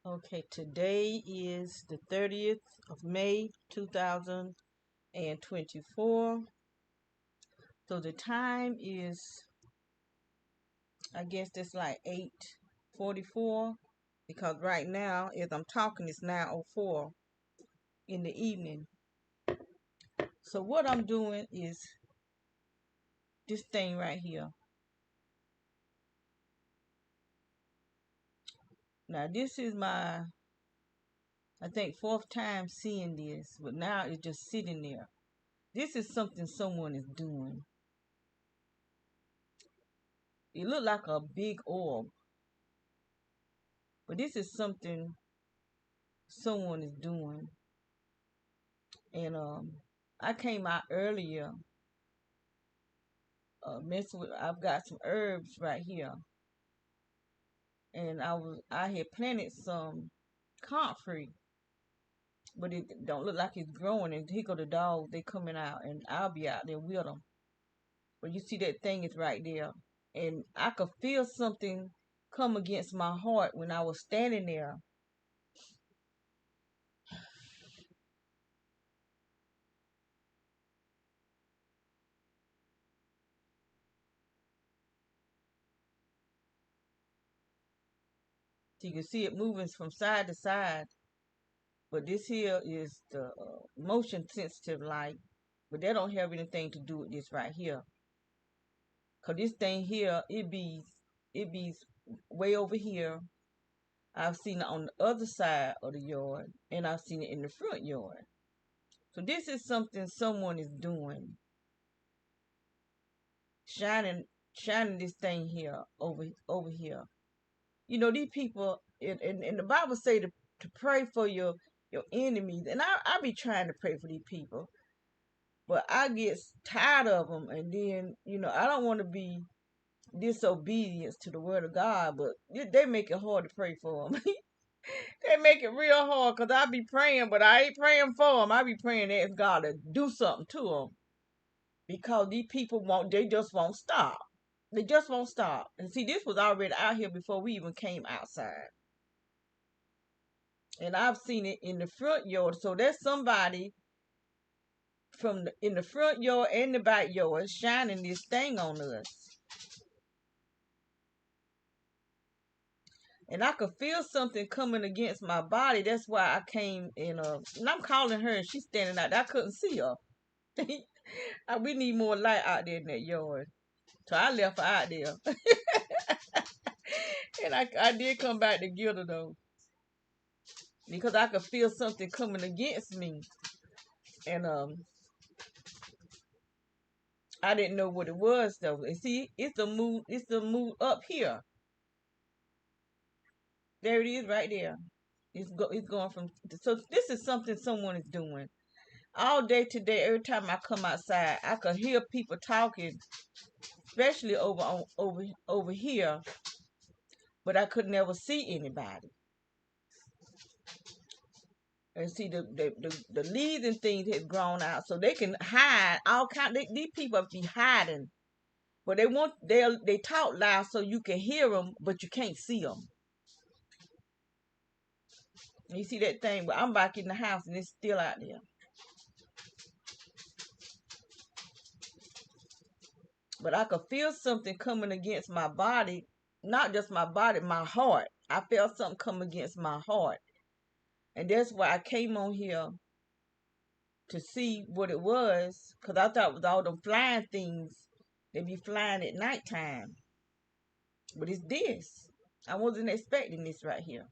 Okay, today is the 30th of May, 2024. So the time is, I guess that's like 8:44 because right now, as I'm talking, it's 9:04 in the evening. So what I'm doing is this thing right here. Now this is my, I think, fourth time seeing this, but now it's just sitting there. This is something someone is doing. It looked like a big orb, but this is something someone is doing. And I came out earlier, messing with. I've got some herbs right here, and I had planted some comfrey, but it don't look like it's growing. And here go the dogs, they coming out, and I'll be out there with them. But you see that thing is right there, and I could feel something come against my heart when I was standing there. So you can see it moving from side to side. But this here is the motion sensitive light, but that don't have anything to do with this right here. Cause this thing here, it be way over here. I've seen it on the other side of the yard, and I've seen it in the front yard. So this is something someone is doing, shining, shining this thing here over here. You know, these people, and the Bible say to pray for your enemies, and I be trying to pray for these people, but I get tired of them, and then I don't want to be disobedience to the word of God, but they make it hard to pray for them. They make it real hard because I be praying, but I ain't praying for them. I be praying to ask God to do something to them because these people they just won't stop. They just won't stop. And see, this was already out here before we even came outside. And I've seen it in the front yard. So there's somebody in the front yard and the back yard shining this thing on us. And I could feel something coming against my body. That's why I came and I'm calling her and she's standing out there. I couldn't see her. We need more light out there in that yard. So I left her out there. And I did come back to get her though. Because I could feel something coming against me. And I didn't know what it was though. And see, it's the moon up here. There it is right there. It's going from, so this is something someone is doing. All day today, every time I come outside, I could hear people talking, especially over here, but I could never see anybody. And see the leaves and things had grown out, so they can hide. These people be hiding, but they talk loud so you can hear them, but you can't see them. You see that thing? But I'm back in the house and it's still out there. But I could feel something coming against my body, not just my body, my heart. I felt something come against my heart. And that's why I came on here to see what it was, because I thought it was all them flying things. They be flying at nighttime. But it's this. I wasn't expecting this right here.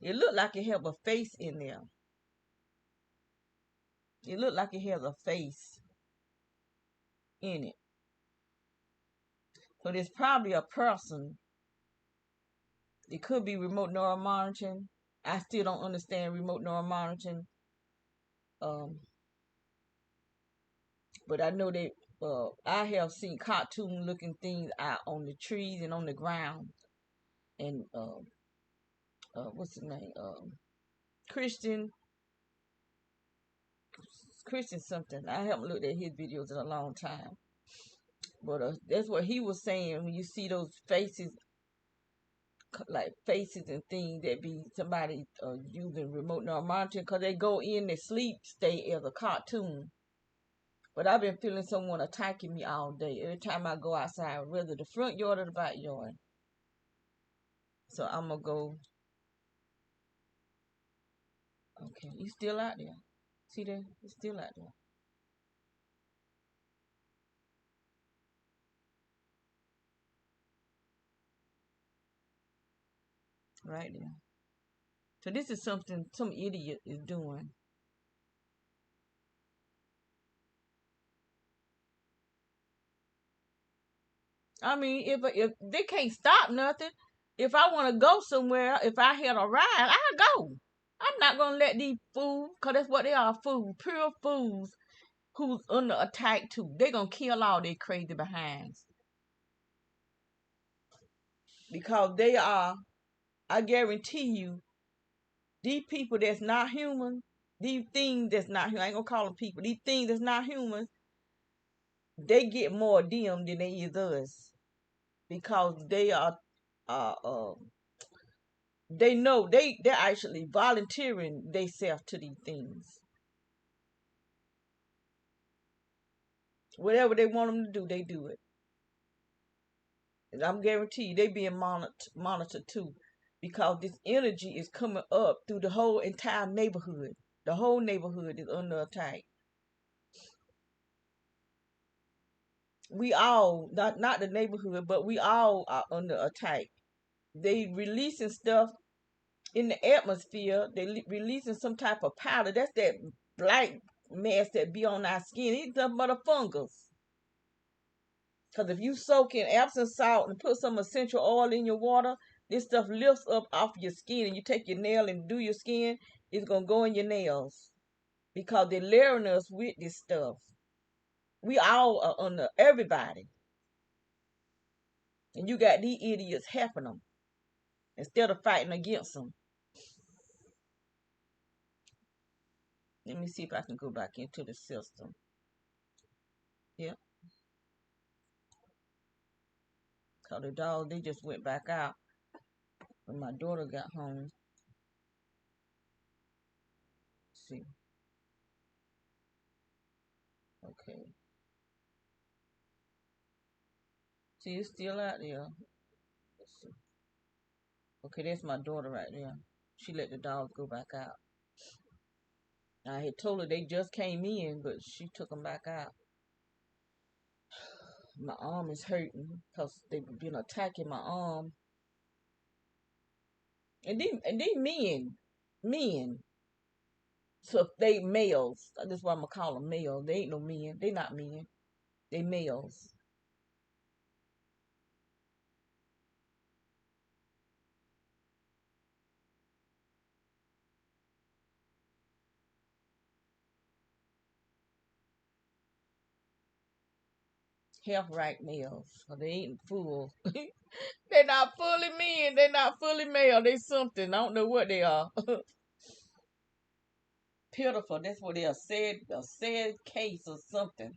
It looked like it had a face in there. It looked like it has a face in it. So there's probably a person. It could be remote neural monitoring. I still don't understand remote neural monitoring. Um, but I know that I have seen cartoon looking things out on the trees and on the ground. And what's his name? Christian Christian something. I haven't looked at his videos in a long time. But that's what he was saying. When you see those faces, like faces and things that be somebody using remote neural monitoring, because they go in the sleep state as a cartoon. But I've been feeling someone attacking me all day. Every time I go outside, whether the front yard or the backyard. So I'm going to go. Okay, he's still out there. See there? He's still out there. Right there. So this is something some idiot is doing. I mean, if they can't stop nothing, if I want to go somewhere, if I had a ride, I go. I'm not gonna let these fools, cause that's what they are, fools, pure fools, who's under attack too. They gonna kill all their crazy behinds because they are. I guarantee you, these people that's not human, these things that's not human. I ain't gonna call them people. These things that's not human, they get more of them than they is us because they are. Uh, uh, they know they're actually volunteering themselves to these things. Whatever they want them to do, they do it. And I'm guaranteed they being monitored too, because this energy is coming up through the whole entire neighborhood. The whole neighborhood is under attack. We all, not the neighborhood, but we all are under attack. They releasing stuff in the atmosphere. They releasing some type of powder. That's that black mass that be on our skin. It's nothing but a fungus. Because if you soak in Epsom salt and put some essential oil in your water, this stuff lifts up off your skin, and you take your nail and do your skin, it's going to go in your nails. Because they're layering us with this stuff. We all are under everybody. And you got these idiots helping them instead of fighting against them. Let me see if I can go back into the system. Yeah. Because the dog, they just went back out when my daughter got home. Let's see. Okay. See, it's still out there. Let's see. Okay, that's my daughter right there. She let the dogs go back out. I had told her they just came in, but she took them back out. My arm is hurting because they've been attacking my arm. And they men. So if they males, that's why I'm gonna call them males. They ain't no men. They not men. They males. Health right males. So they ain't full. They're not fully men. They're not fully male. They something. I don't know what they are. Pitiful. That's what they are. A sad case or something.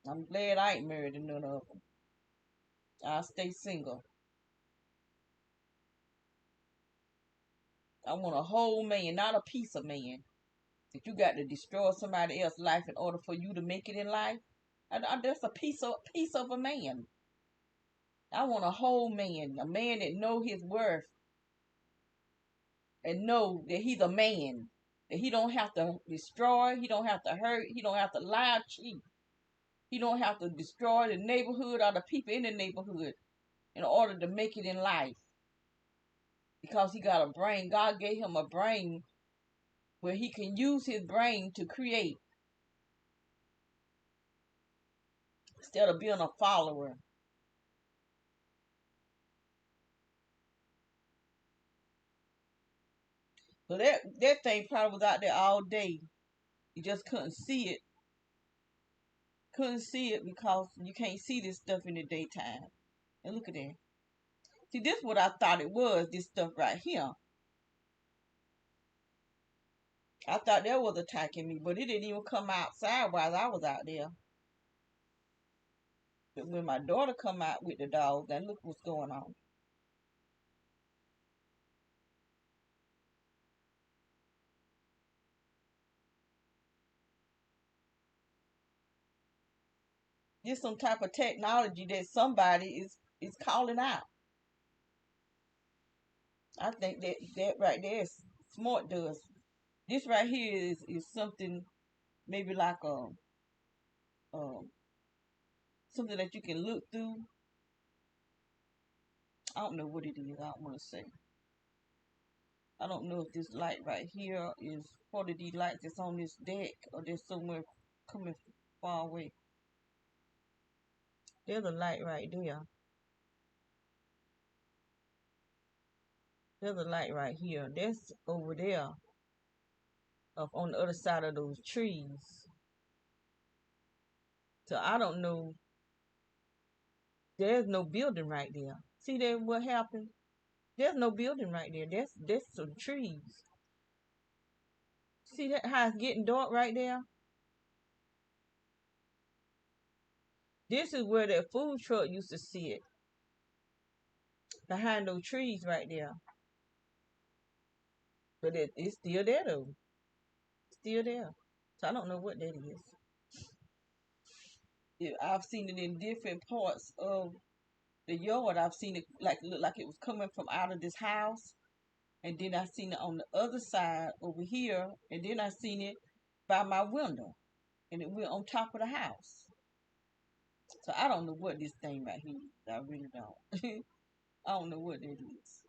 I'm glad I ain't married to none of them. I'll stay single. I want a whole man, not a piece of man. If you got to destroy somebody else's life in order for you to make it in life, that's a piece of a man. I want a whole man, a man that know his worth and know that he's a man. That he don't have to destroy, he don't have to hurt, he don't have to lie, cheat. He don't have to destroy the neighborhood or the people in the neighborhood in order to make it in life. Because he got a brain. God gave him a brain where he can use his brain to create instead of being a follower. So that thing probably was out there all day. You just couldn't see it. Couldn't see it because you can't see this stuff in the daytime. And look at that. See, this is what I thought it was, this stuff right here. I thought that was attacking me, but it didn't even come outside while I was out there. But when my daughter come out with the dog, then look what's going on. This some type of technology that somebody is calling out. I think that right there is smart does. This right here is something maybe like um something that you can look through. I don't know what it is. I don't want to say. I don't know if this light right here is part of these lights that's on this deck or there's somewhere coming far away. There's a light right there. There's a light right here. That's over there up on the other side of those trees. So I don't know. There's no building right there. See that what happened? There's no building right there. That's some trees. See that how it's getting dark right there? This is where that food truck used to sit. Behind those trees right there. But it's still there though. Still there. So I don't know what that is. I've seen it in different parts of the yard. I've seen it like look like it was coming from out of this house, and then I seen it on the other side over here, and then I seen it by my window, and it went on top of the house. So I don't know what this thing right here is. I really don't. I don't know what that is.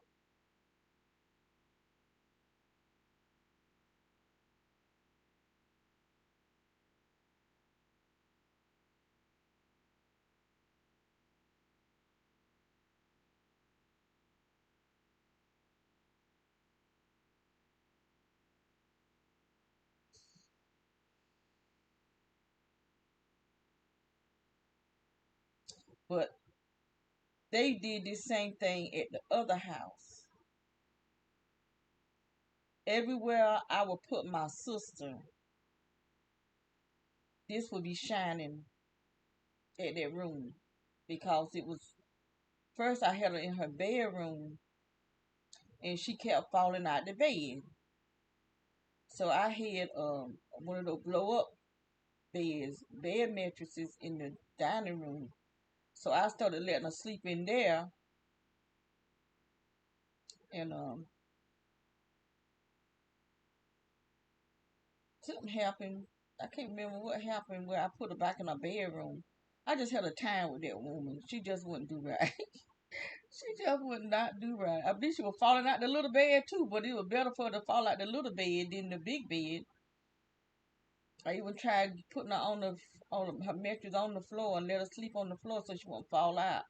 But they did this same thing at the other house. Everywhere I would put my sister, this would be shining at that room because it was first I had her in her bedroom and she kept falling out the bed. So I had one of those blow up bed mattresses in the dining room. So I started letting her sleep in there, and something happened. I can't remember what happened where I put her back in her bedroom. I just had a time with that woman. She just wouldn't do right. She just would not do right. I believe she was falling out the little bed too, but it was better for her to fall out the little bed than the big bed. I even tried putting her on her mattress on the floor and let her sleep on the floor so she won't fall out.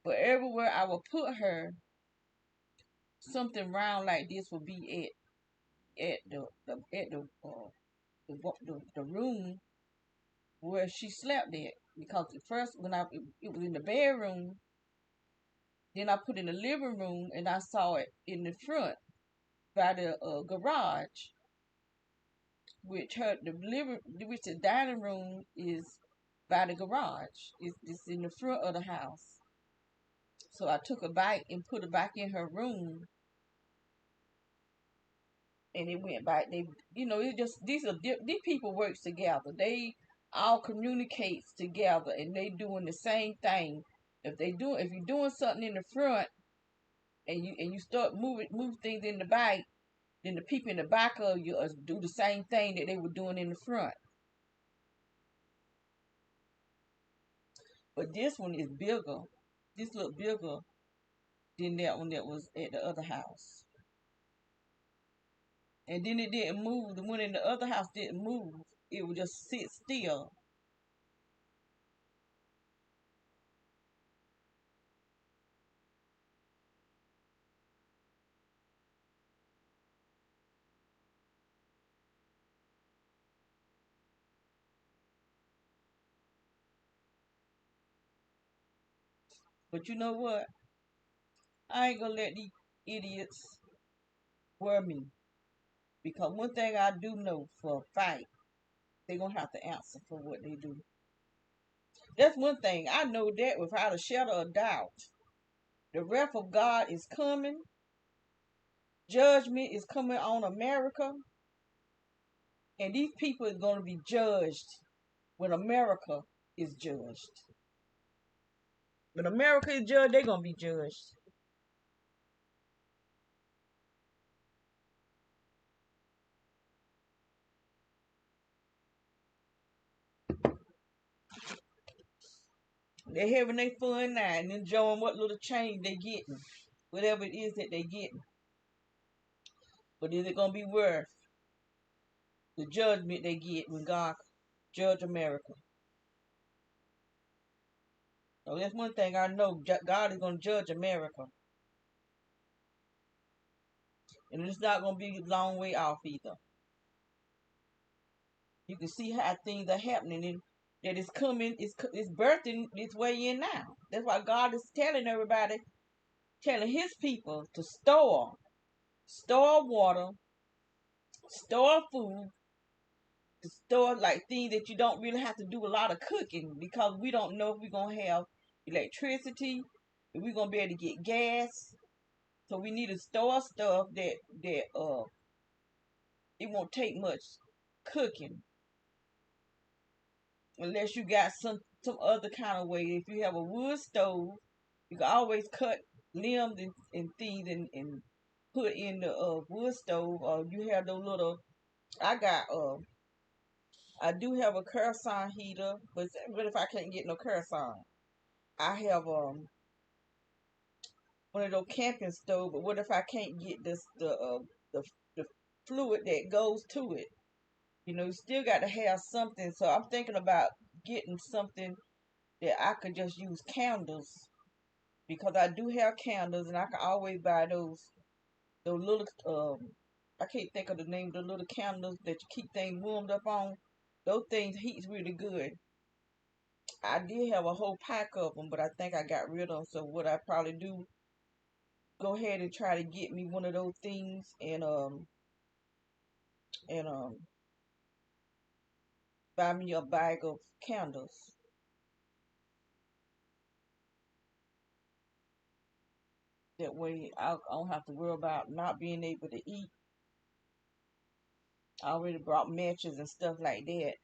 But everywhere I would put her, something round like this would be at the room where she slept at. Because at first when it was in the bedroom, then I put in the living room and I saw it in the front by the garage, which the dining room is by the garage. It's in the front of the house. So I took a bite and put it back in her room, and it went back. It just these people works together. They all communicates together, and they doing the same thing. If you're doing something in the front, and you start move things in the back, then the people in the back of you do the same thing that they were doing in the front. But this one is bigger. This look bigger than that one that was at the other house. And then it didn't move. The one in the other house didn't move. It would just sit still. But you know what? I ain't gonna let these idiots worry me. Because one thing I do know for a fight, they're gonna have to answer for what they do. That's one thing I know that without a shadow of doubt. The wrath of God is coming. Judgment is coming on America, and these people are going to be judged when America is judged. When America is judged, they're going to be judged. They're having their fun now and enjoying what little change they getting, whatever it is that they getting. But is it going to be worth the judgment they get when God judge America? So that's one thing I know. God is going to judge America. And it's not going to be a long way off either. You can see how things are happening and that it's coming, it's birthing its way in now. That's why God is telling everybody, telling his people to store water, store food, to store like things that you don't really have to do a lot of cooking because we don't know if we're gonna have electricity, if we're gonna be able to get gas. So we need to store stuff that it won't take much cooking unless you got some other kind of way. If you have a wood stove, you can always cut limbs and things and put in the wood stove. Or you have those little. I got I do have a kerosene heater, but what if I can't get no kerosene? I have one of those camping stove, but what if I can't get the fluid that goes to it? You still got to have something. So I'm thinking about getting something that I could just use candles because I do have candles and I can always buy those little I can't think of the name of the little candles that you keep things warmed up on. Those things heats really good. I did have a whole pack of them, but I think I got rid of them. So what I probably do, go ahead and try to get me one of those things and buy me a bag of candles. That way I don't have to worry about not being able to eat. I already brought matches and stuff like that.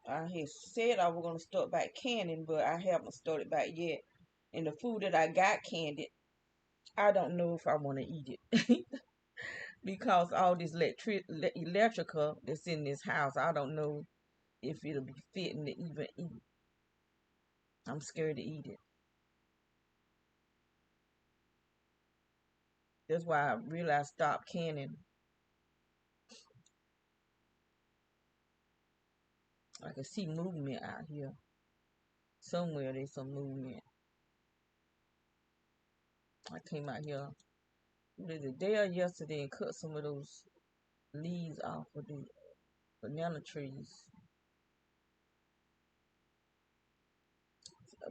I had said I was gonna start back canning, but I haven't started back yet. And the food that I got canned, I don't know if I want to eat it because all this electrical that's in this house, I don't know if it'll be fitting to even eat. I'm scared to eat it. That's why I realized I stopped canning. I can see movement out here. Somewhere there's some movement. I came out here the day or yesterday and cut some of those leaves off of the banana trees.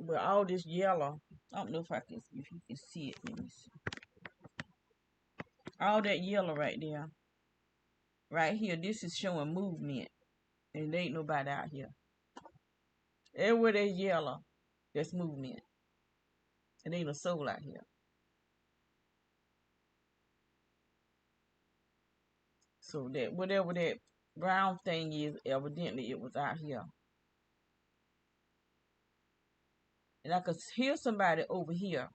But all this yellow, I don't know if you can see it. Let me see. All that yellow right there, right here. This is showing movement, and there ain't nobody out here. Everywhere there's yellow, that's movement. And ain't a soul out here. So that whatever that brown thing is, evidently it was out here. And I could hear somebody over here,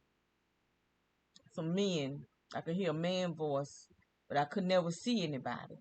some men. I could hear a man voice, but I could never see anybody.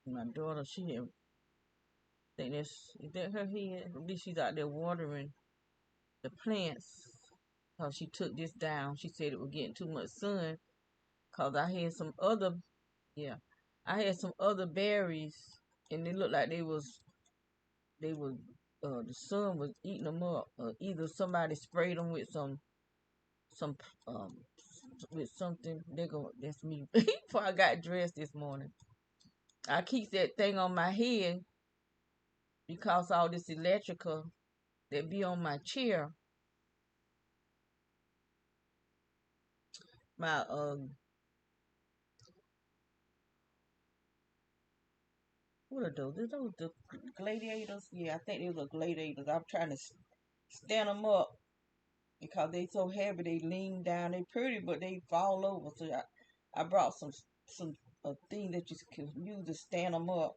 My daughter, she had, think is that her head? At least she's out there watering the plants. Cause she took this down. She said it was getting too much sun. Cause I had some other, yeah, I had some other berries, and they looked like they was the sun was eating them up. Either somebody sprayed them with some um with something. That's me. Before I got dressed this morning, I keep that thing on my head because all this electrical that be on my chair. My what are those? Are those the gladiators? Yeah, I think they were gladiators. I'm trying to stand them up because they so heavy. They lean down. They pretty, but they fall over. So I brought some a thing that you can use to stand them up,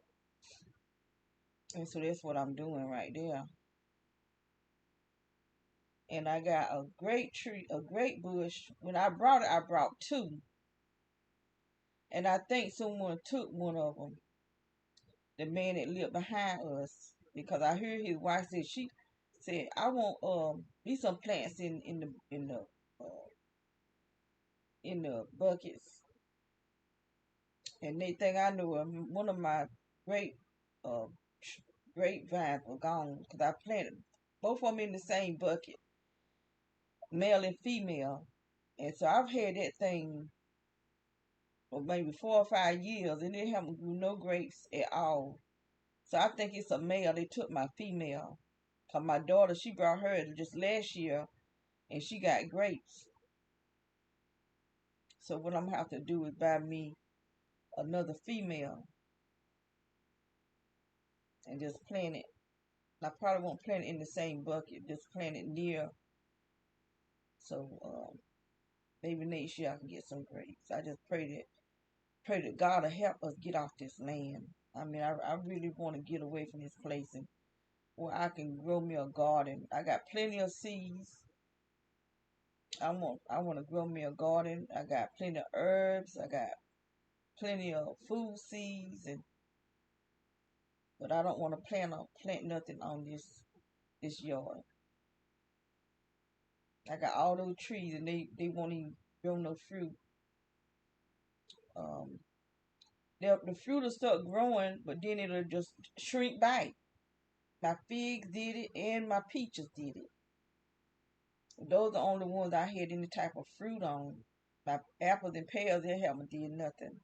and so that's what I'm doing right there. And I got a great tree, a great bush. When I brought it, I brought two, and I think someone took one of them. The man that lived behind us, because I heard his wife said she said I want be some plants uh, in the buckets, and they think I knew one of my great uh grapevines were gone because I planted both of them in the same bucket, male and female, and so I've had that thing for maybe 4 or 5 years, and it haven't grew no grapes at all. So I think it's a male. They took my female. Cause my daughter, she brought her just last year, and she got grapes. So what I'm gonna have to do is buy me another female and just plant it. I probably won't plant it in the same bucket. Just plant it near. So maybe next year I can get some grapes. I just pray that God will help us get off this land. I mean, I really want to get away from this place and where I can grow me a garden. I got plenty of seeds. I want to grow me a garden. I got plenty of herbs. I got plenty of food seeds, and but I don't want to plant nothing on this yard. I got all those trees, and they won't even grow no fruit. Um, the fruit will start growing, but then it'll just shrink back. My figs did it, and my peaches did it. Those are the only ones I had any type of fruit on. My apples and pears, they haven't did nothing.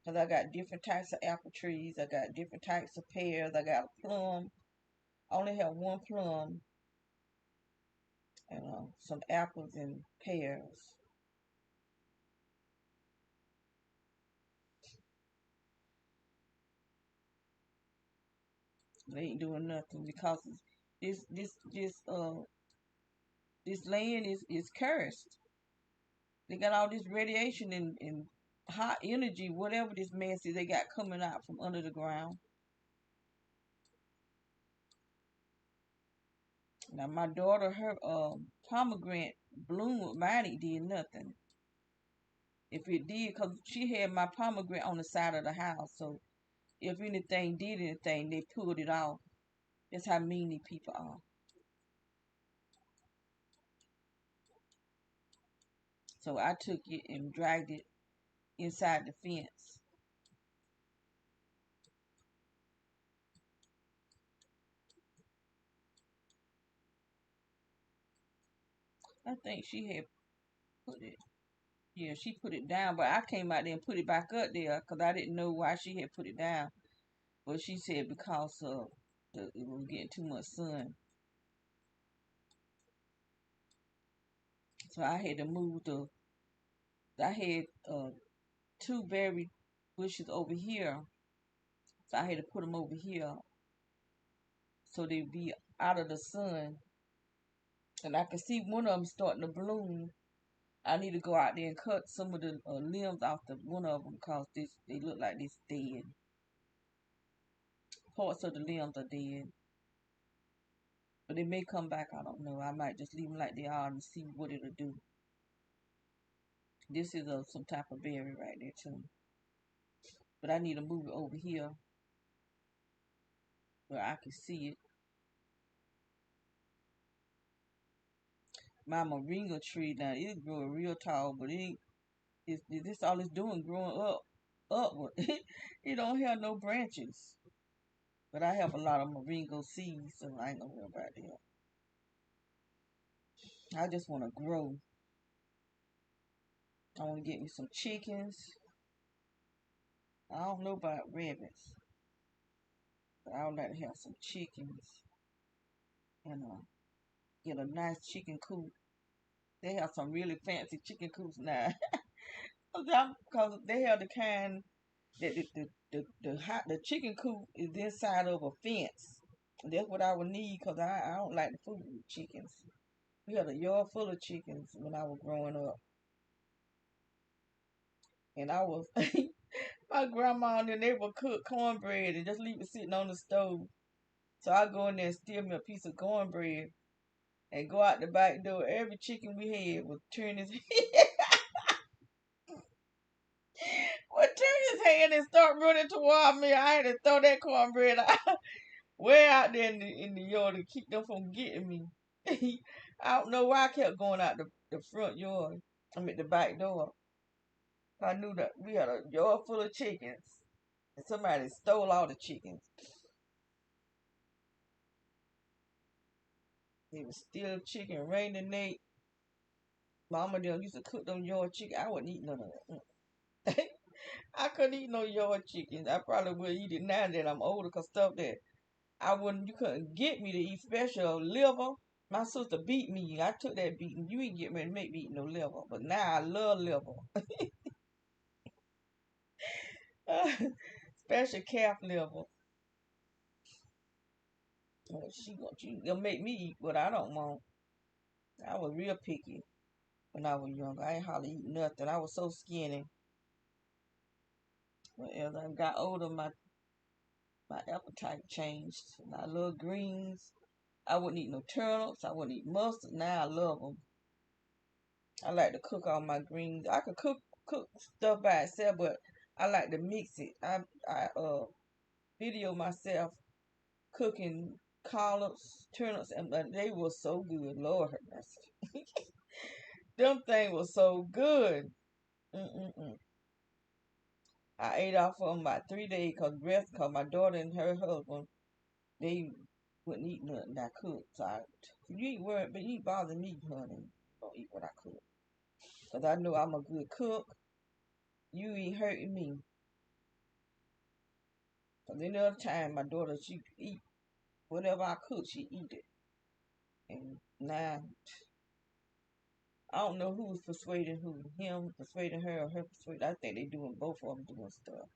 Cause I got different types of apple trees. I got different types of pears. I got a plum. I only have one plum and some apples and pears. They ain't doing nothing because this this this uh this land is cursed. They got all this radiation and hot energy, whatever this mess is they got coming out from under the ground. Now my daughter, her pomegranate bloom, mine it did nothing. If it did, cause she had my pomegranate on the side of the house, so if anything did anything, they pulled it off. That's how mean these people are. So I took it and dragged it inside the fence. I think she had put it, yeah, she put it down, but I came out there and put it back up there because I didn't know why she had put it down. But she said because it was getting too much sun. So I had to move I had two berry bushes over here. So I had to put them over here so they'd be out of the sun. And I can see one of them starting to bloom. I need to go out there and cut some of the limbs off the one of them because they look like this dead. Parts of the limbs are dead, but they may come back. I don't know. I might just leave them like they are and see what it'll do. This is some type of berry right there too, but I need to move it over here where I can see it. My moringa tree now it grew real tall, but it ain't. This all it's doing growing up. upward. It don't have no branches. But I have a lot of moringa seeds, so I ain't gonna worry about that. I just want to grow. I want to get me some chickens. I don't know about rabbits, but I would like to have some chickens and get a nice chicken coop. They have some really fancy chicken coops now. Because they have the kind that the chicken coop is inside of a fence. That's what I would need because I don't like the food with chickens. We had a yard full of chickens when I was growing up. And I was, my grandma and them, they would cook cornbread and just leave it sitting on the stove. So I go in there and steal me a piece of cornbread and go out the back door. Every chicken we had would turn his head, would turn his head and start running toward me. I had to throw that cornbread out, way out there in the yard to keep them from getting me. I don't know why I kept going out the front yard. I mean the back door. I knew that we had a yard full of chickens. And somebody stole all the chickens. They was still chicken, rain and Nate. Mama them used to cook them yard chicken. I wouldn't eat none of that. I couldn't eat no yard chickens. I probably would eat it now that I'm older, cause stuff that I wouldn't, you couldn't get me to eat, special liver. My sister beat me. I took that beating. You ain't get me to make me eat no liver. But now I love liver. Special calf liver. She gonna make me eat what I don't want. I was real picky when I was young. I ain't hardly eat nothing. I was so skinny. But as I got older, my appetite changed. And I love greens. I wouldn't eat no turnips. I wouldn't eat mustard. Now I love them. I like to cook all my greens. I could cook stuff by itself, but I like to mix it. I video myself cooking collards, turnips, and they were so good. Lord have mercy. Them things were so good. Mm-mm-mm. I ate off of them about 3 days cause my daughter and her husband, they wouldn't eat nothing I cooked. So you ain't worried, but you ain't bothering me, honey. Don't eat what I cook. Cause I know I'm a good cook. You ain't hurting me. Cause any other time my daughter, she eat whatever I cook, she eat it. And now, I don't know who's persuading who. Him persuading her or her persuading. I think they doing both of them doing stuff.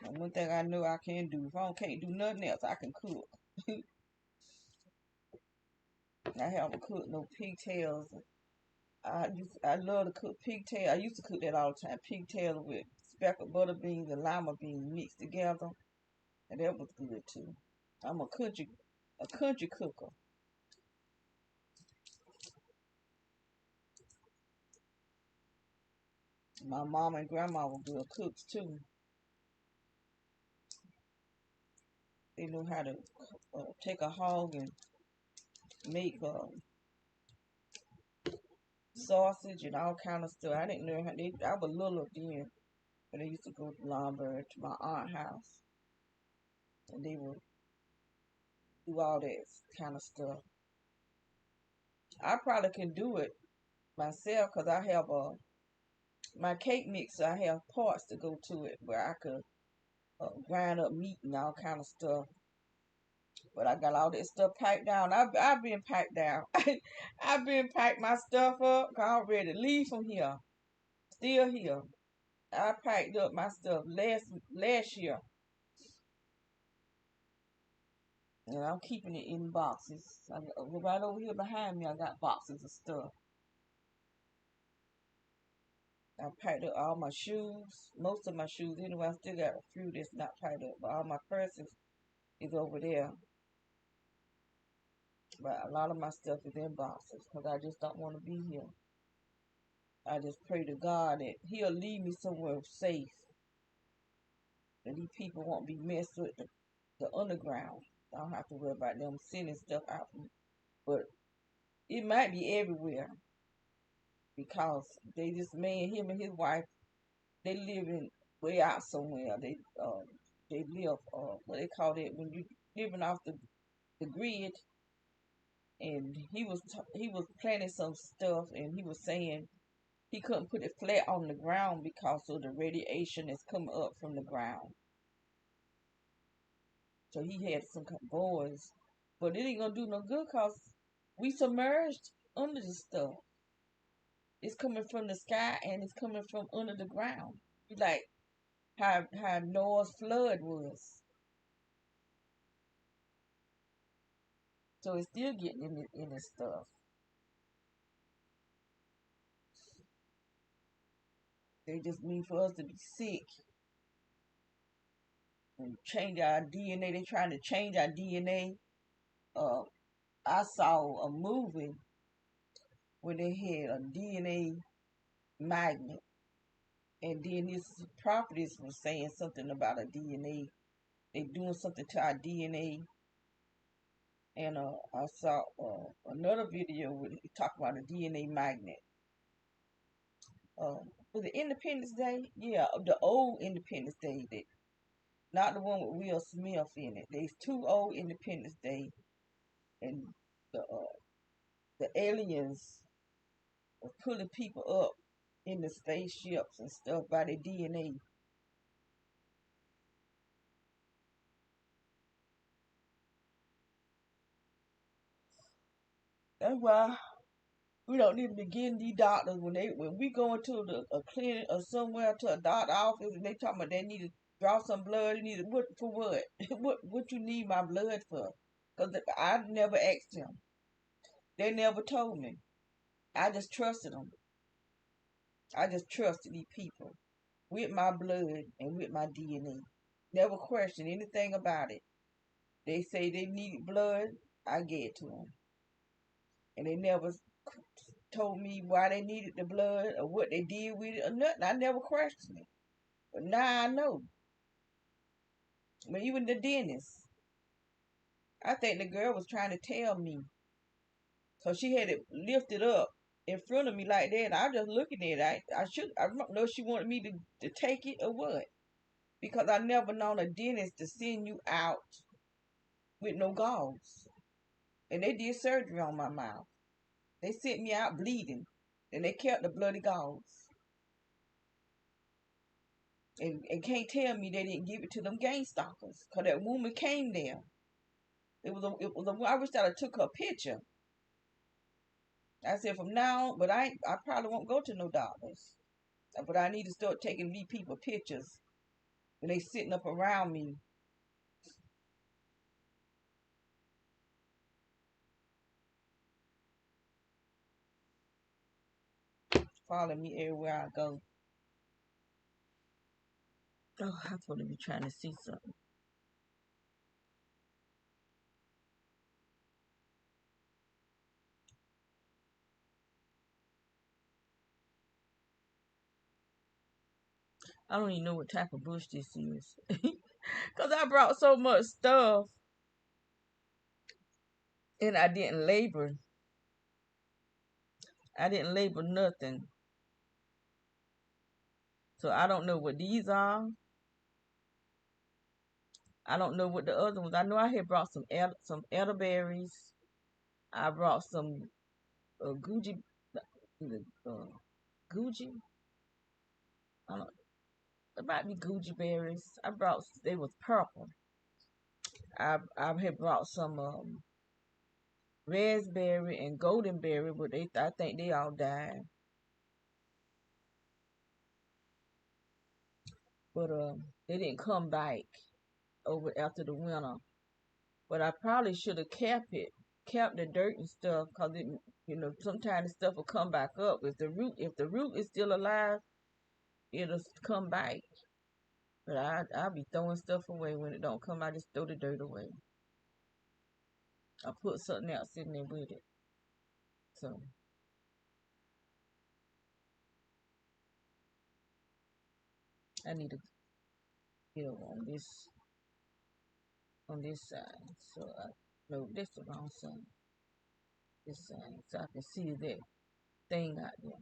And one thing I know I can do, if I can't do nothing else, I can cook. I haven't cooked no pigtails. I love to cook pigtail. I used to cook that all the time. Pigtail with speckled butter beans and lima beans mixed together, and that was good too. I'm a country cooker. My mom and grandma were good cooks too. They knew how to take a hog and make sausage and all kind of stuff. I didn't know how they. I was little then, but I used to go to Lombard to my aunt's house, and they would do all that kind of stuff. I probably can do it myself because I have my cake mixer. I have parts to go to it where I could grind up meat and all kind of stuff. But I got all that stuff packed down. I've been packed down. I've been packed my stuff up. 'Cause I'm ready to leave from here. Still here. I packed up my stuff last year, and I'm keeping it in boxes. Right over here behind me, I got boxes of stuff. I packed up all my shoes, most of my shoes anyway. I still got a few that's not packed up, but all my purses is over there. But a lot of my stuff is in boxes because I just don't want to be here. I just pray to God that He'll lead me somewhere safe, that these people won't be messed with the underground. I don't have to worry about them sending stuff out. But it might be everywhere. because him and his wife, they living way out somewhere. They live what they call it when you living off the grid. And he was planning some stuff, and he was saying he couldn't put it flat on the ground because of the radiation that's coming up from the ground. So he had some boys, but it ain't gonna do no good cause we submerged under the stuff. It's coming from the sky and it's coming from under the ground. Like how Noah's flood was. So it's still getting in this stuff. They just mean for us to be sick and change our DNA. They're trying to change our DNA. Uh, I saw a movie where they had a DNA magnet, and then this prophetess was saying something about a DNA. They doing something to our DNA, and I saw another video where he talked about a DNA magnet. Was it Independence Day? Yeah, the old Independence Day, not the one with Will Smith in it. There's two old Independence Day, and the aliens were pulling people up in the spaceships and stuff by their DNA. That's why we don't need to begin these doctors when we go into a clinic or somewhere to a doctor office and they talking about they need to draw some blood. You need to, what for what? What you need my blood for? Because I never asked them. They never told me. I just trusted them. I just trusted these people with my blood and with my DNA. Never questioned anything about it. They say they needed blood. I gave it to them, and they never told me why they needed the blood or what they did with it or nothing. I never questioned it. But now I know. I mean, even the dentist, I think the girl was trying to tell me. So she had it lifted up in front of me like that. And I was just looking at it. I don't know if she wanted me to take it or what. Because I never known a dentist to send you out with no gauze. And they did surgery on my mouth. They sent me out bleeding. And they kept the bloody gauze. And can't tell me they didn't give it to them gang stalkers. Because that woman came there. I wish that I took her picture. I said from now on, but I probably won't go to no doctors. But I need to start taking these people pictures when they sitting up around me. Following me everywhere I go. Oh, I'm supposed to be trying to see something. I don't even know what type of bush this is. Because I brought so much stuff and I didn't label. I didn't label nothing. So I don't know what these are. I don't know what the other ones. I know I had brought some elderberries. I brought some Gucci, uh, Gucci. I don't. It might be Gucci berries. They was purple. I had brought some raspberry and golden berry, but I think they all died. But they didn't come back over after the winter. But I probably should have kept the dirt and stuff, cause sometimes the stuff will come back up. If the root is still alive, it'll come back. But I'll be throwing stuff away when it don't come. I just throw the dirt away. I put something else in there with it. So I need to get over on this side. So no, this the wrong side. This side, so I can see that thing out there.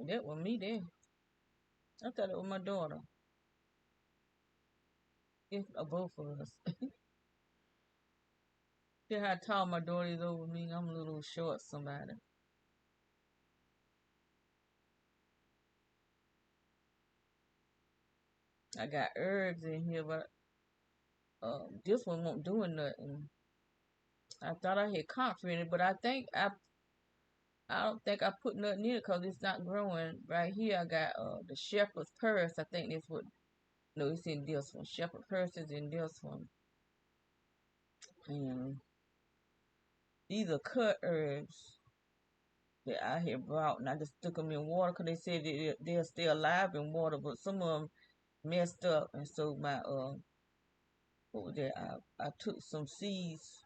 That was me there. I thought it was my daughter. If both of us. See how tall my daughter is over me. I'm a little short somebody. I got herbs in here, but this one won't doing nothing. I thought I had comfort in it, but I don't think I put nothing in it because it's not growing. Right here, I got the shepherd's purse. I think that's what. No, it's in this one. Shepherd purse is in this one. And these are cut herbs that I had brought, and I just stuck them in water because they said they're still alive in water, but some of them messed up, and so my what was that? I took some seeds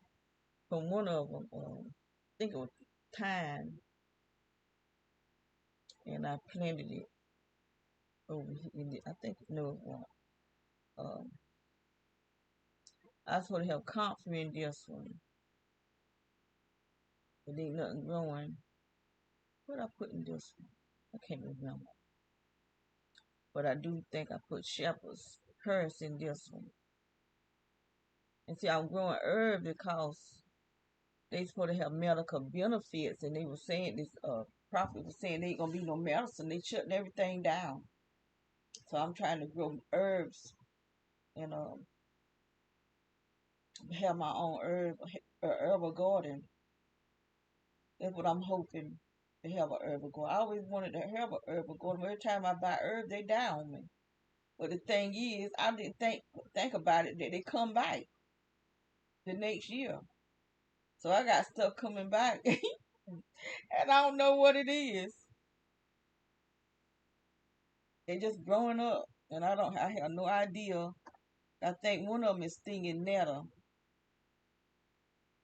from one of them. I think it was thyme, and I planted it over here. I think no, it won't. Um, I was supposed to have comfrey in this one, but ain't nothing growing. What I put in this one? I can't remember. But I do think I put shepherd's purse in this one. And see, I'm growing herb because they supposed to have medical benefits, and they were saying this prophet was saying there ain't gonna be no medicine. They shutting everything down. So I'm trying to grow herbs and have my own herbal garden. That's what I'm hoping to have a herbal garden. I always wanted to have a herbal garden. Every time I buy herbs, they die on me. But the thing is, I didn't think about it that they come back the next year. So I got stuff coming back, and I don't know what it is. They just growing up, and I have no idea. I think one of them is stinging nettle.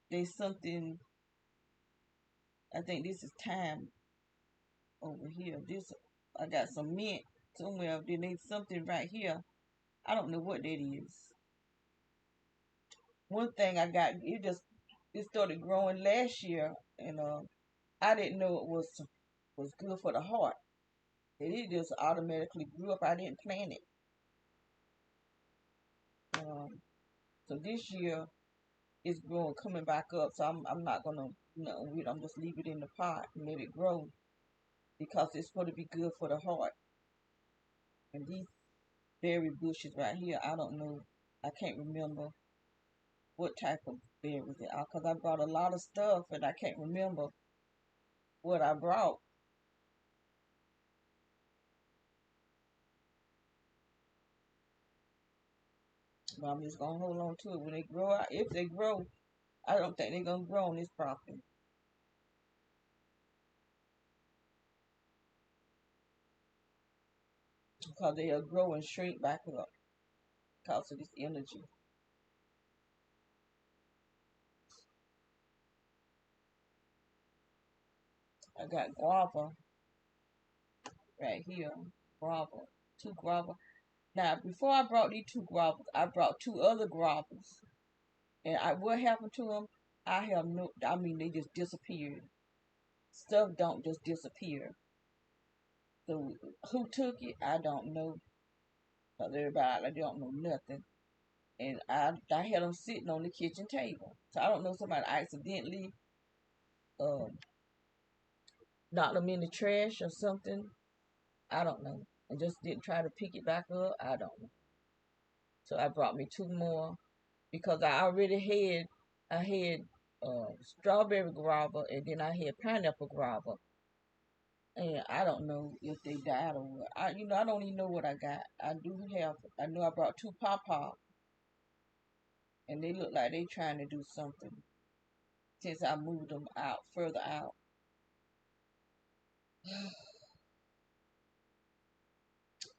There's something. I think this is thyme over here. This I got some mint somewhere. Then there's something right here. I don't know what that is. One thing I got, it started growing last year, and I didn't know it was good for the heart. It just automatically grew up. I didn't plant it. Um, so this year it's growing, coming back up. So I'm not gonna, I'm just leave it in the pot and let it grow because it's supposed to be good for the heart. And these berry bushes right here, I don't know. I can't remember what type of berries they are because I brought a lot of stuff and I can't remember what I brought. But I'm just gonna hold on to it when they grow out. If they grow, I don't think they're gonna grow on this property because they'll grow and shrink back up because of this energy. I got guava right here, guava, two guava. Now, before I brought these two guavas, I brought two other guavas, and what happened to them? I have no. I mean, they just disappeared. Stuff don't just disappear. So who took it? I don't know. Cause everybody, I don't know nothing. And I had them sitting on the kitchen table. So I don't know, somebody accidentally uh, knocked them in the trash or something. I don't know. And just didn't try to pick it back up. I don't know. So I brought me two more because I had strawberry guava and then I had pineapple guava. And I don't know if they died or what. I don't even know what I got. I know I brought two pawpaw and they look like they trying to do something since I moved them out, further out.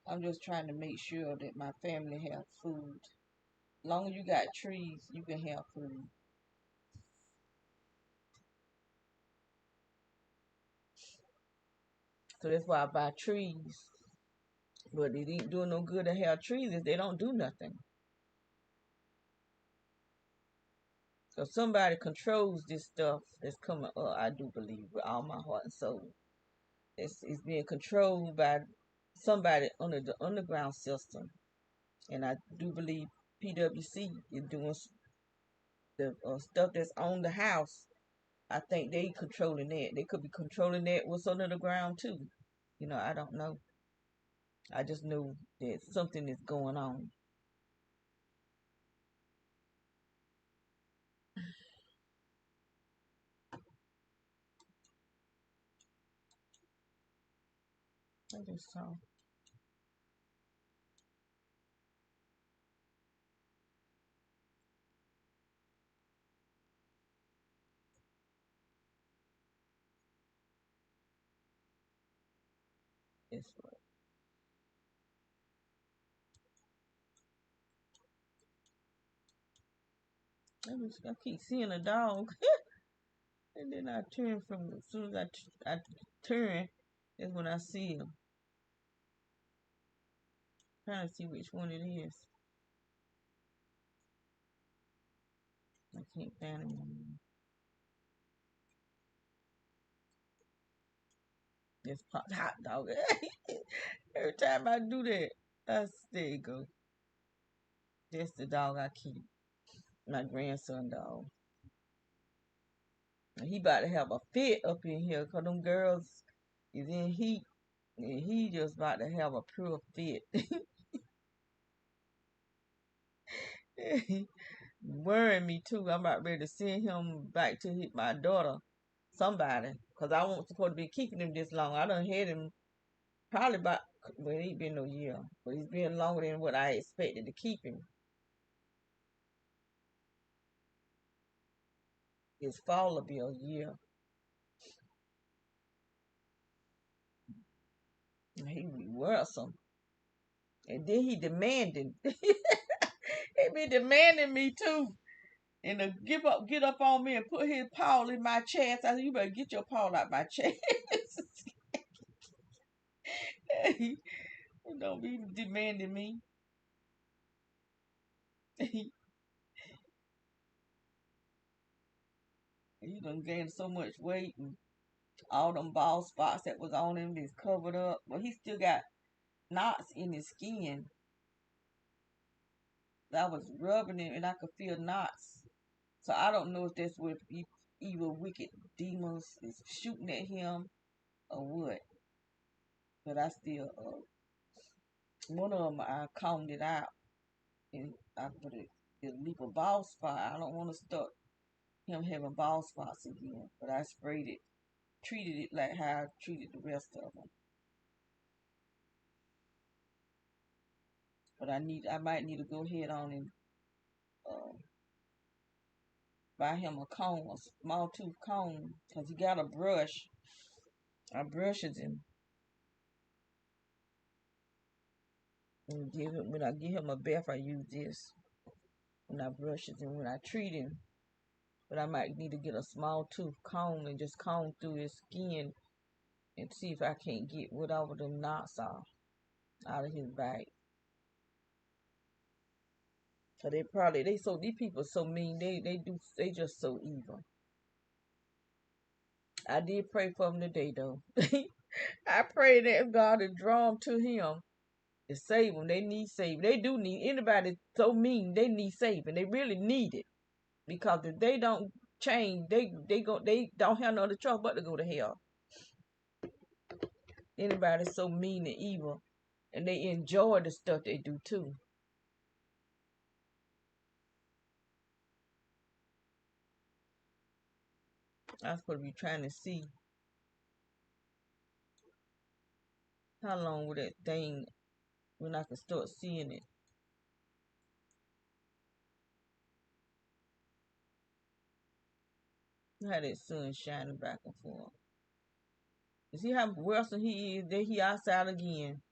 I'm just trying to make sure that my family have food. As long as you got trees, you can have food. So that's why I buy trees. But it ain't doing no good to have trees if they don't do nothing. So somebody controls this stuff that's coming up, I do believe, with all my heart and soul. It's being controlled by somebody under the underground system, and I do believe PWC is doing the stuff that's on the house. I think they controlling that. They could be controlling that what's under the ground too. I don't know. I just know that something is going on. I just saw. It's I keep seeing a dog, and then I turn from as soon as I turn, is when I see him. Trying to see which one it is. I can't find him. It's popped hot dog. Every time I do that, there you go. That's the dog I keep. My grandson dog. And he about to have a fit up in here because them girls is in heat. And he just about to have a pure fit. Worrying me too. I'm about ready to send him back to my daughter, somebody, because I won't supposed to be keeping him this long. I done had him probably about, well, it ain't been no year, but he's been longer than what I expected to keep him. His fall will be a year. And he be worrisome. And then he demanding. He be demanding me too. And to get up on me and put his paw in my chest. I said, you better get your paw out my chest. He don't be demanding me. He done gained so much weight, and all them bald spots that was on him is covered up. But he still got knots in his skin. I was rubbing him and I could feel knots. So I don't know if that's what evil, wicked demons is shooting at him or what. But I still, one of them I combed it out and I put it leave a bald spot. I don't want to start him having bald spots again. But I sprayed it, treated it like how I treated the rest of them. But I might need to go ahead on and uh, buy him a comb, a small tooth comb, because he got a brush. I brushes him and when I give him a bath, I use this. When I brushes him, when I treat him. But I might need to get a small tooth comb and just comb through his skin and see if I can't get whatever the knots are out of his back. So these people so mean. They just so evil. I did pray for him today though. I pray that God to draw them to him to save them. They need saving. They do need anybody so mean. They need saving. They really need it because if they don't change, they don't have no other choice but to go to hell. Anybody so mean and evil, and they enjoy the stuff they do too. I'm supposed to be trying to see how long will that thing when I can start seeing it. How that sun shining back and forth. You see how Wilson he is? There he outside again.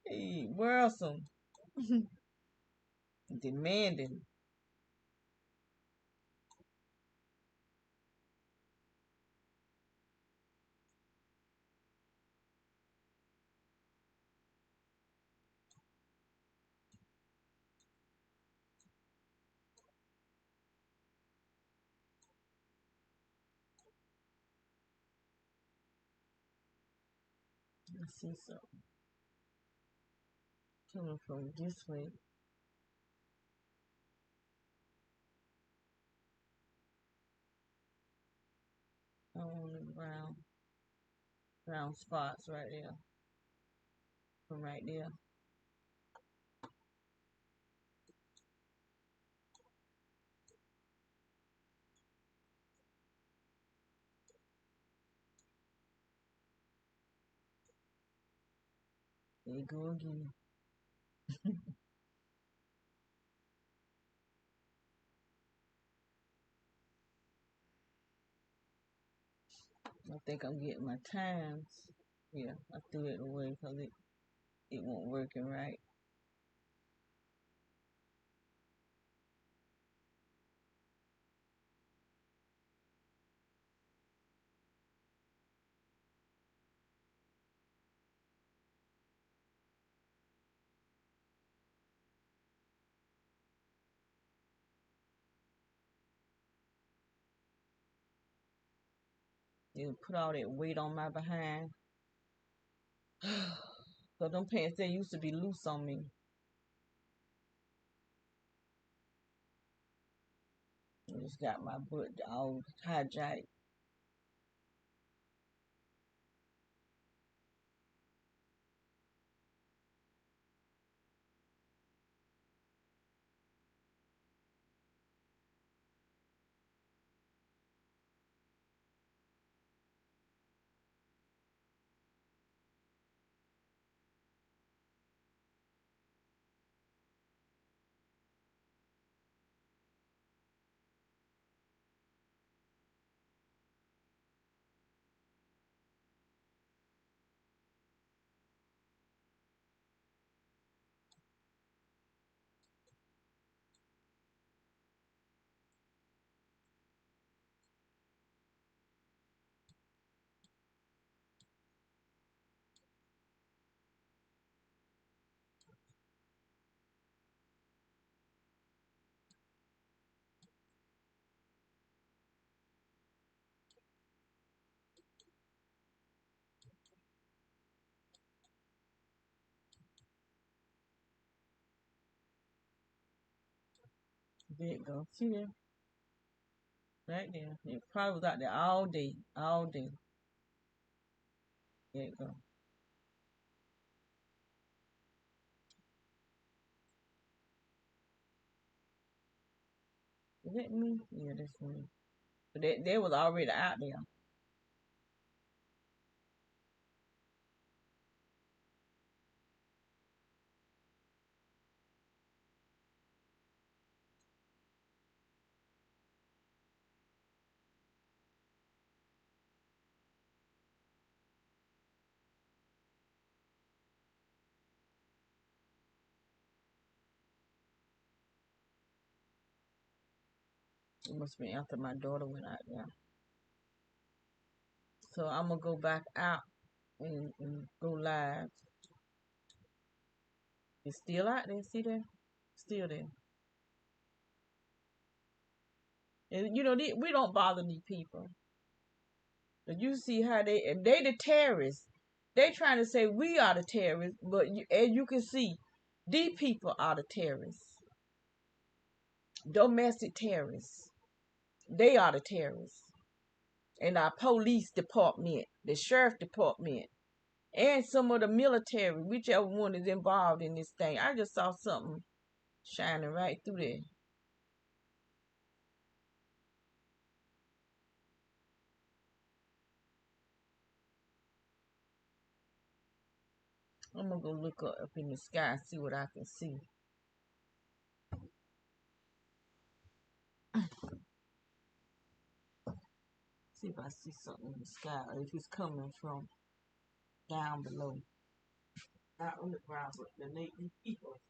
He Wilson demanding. I see something coming from this way. I want the brown spots right there. From right there. There you go again. I think I'm getting my times. Yeah, I threw it away because it won't working right. You put all that weight on my behind. Cause them pants, they used to be loose on me. I just got my butt all hijacked. There it go. See there? Right there. It probably was out there all day. All day. There it go. Is that me? Yeah, that's me. But they was already out there. It must be after my daughter went out there. So I'm gonna go back out and go live. It's still out there. See there? Still there. And you know, we don't bother these people. But you see how they the terrorists. They trying to say we are the terrorists, but as you can see, these people are the terrorists. Domestic terrorists. They are the terrorists. And our police department, the sheriff department, and some of the military, whichever one is involved in this thing. I just saw something shining right through there. I'm gonna go look up in the sky and see what I can see. See if I see something in the sky, or if it's coming from down below. Not on the ground, but the naked people.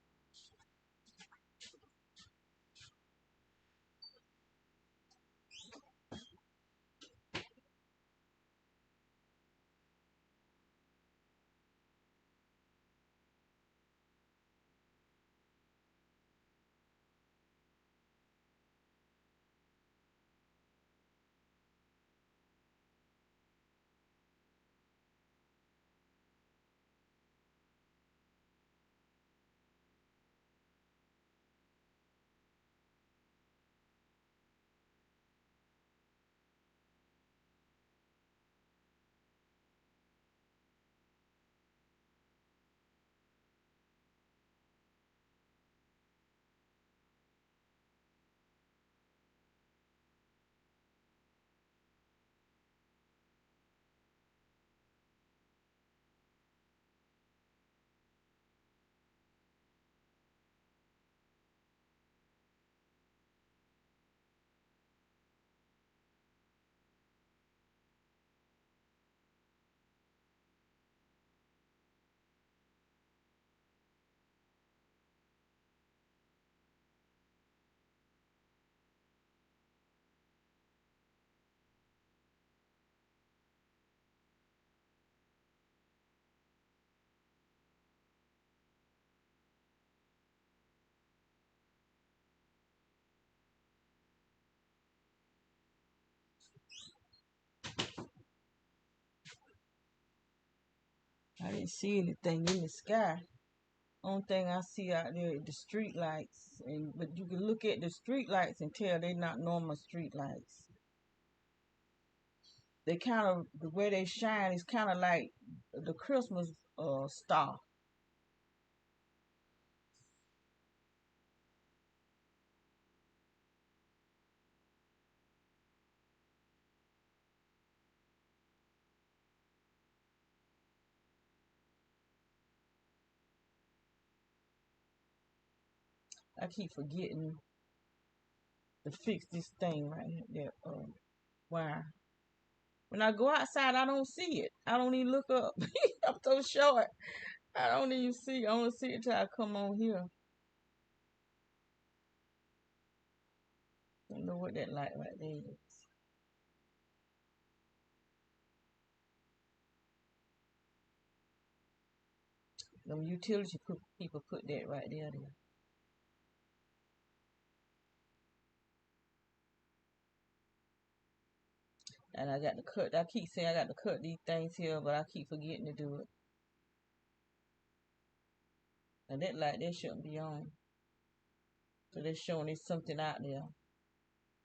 I didn't see anything in the sky. Only thing I see out there is the street lights, and but you can look at the street lights and tell they're not normal street lights. They kind of the way they shine is kind of like the Christmas star. I keep forgetting to fix this thing right here. That wire. When I go outside, I don't see it. I don't even look up. I'm so short. I don't even see. I only see it till I come on here. I don't know what that light right there is. Them people put that right there. And I got to cut. I keep saying I got to cut these things here, but I keep forgetting to do it. And that light that shouldn't be on. So they're showing there's something out there.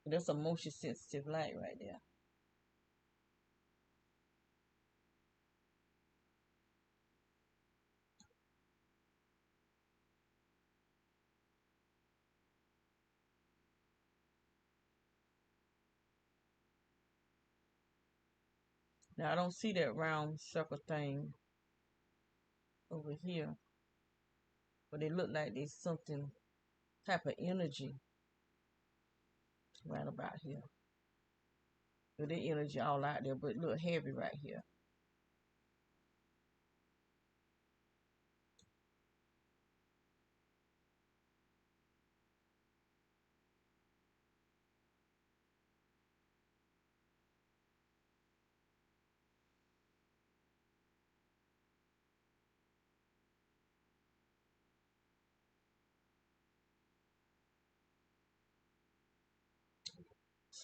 That's a motion sensitive light right there. Now I don't see that round circle thing over here, but it look like there's something type of energy right about here. But the energy all out there, but it look heavy right here.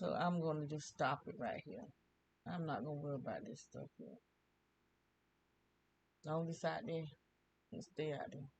So I'm gonna just stop it right here. I'm not gonna worry about this stuff here. Long as it's out there, and stay out there.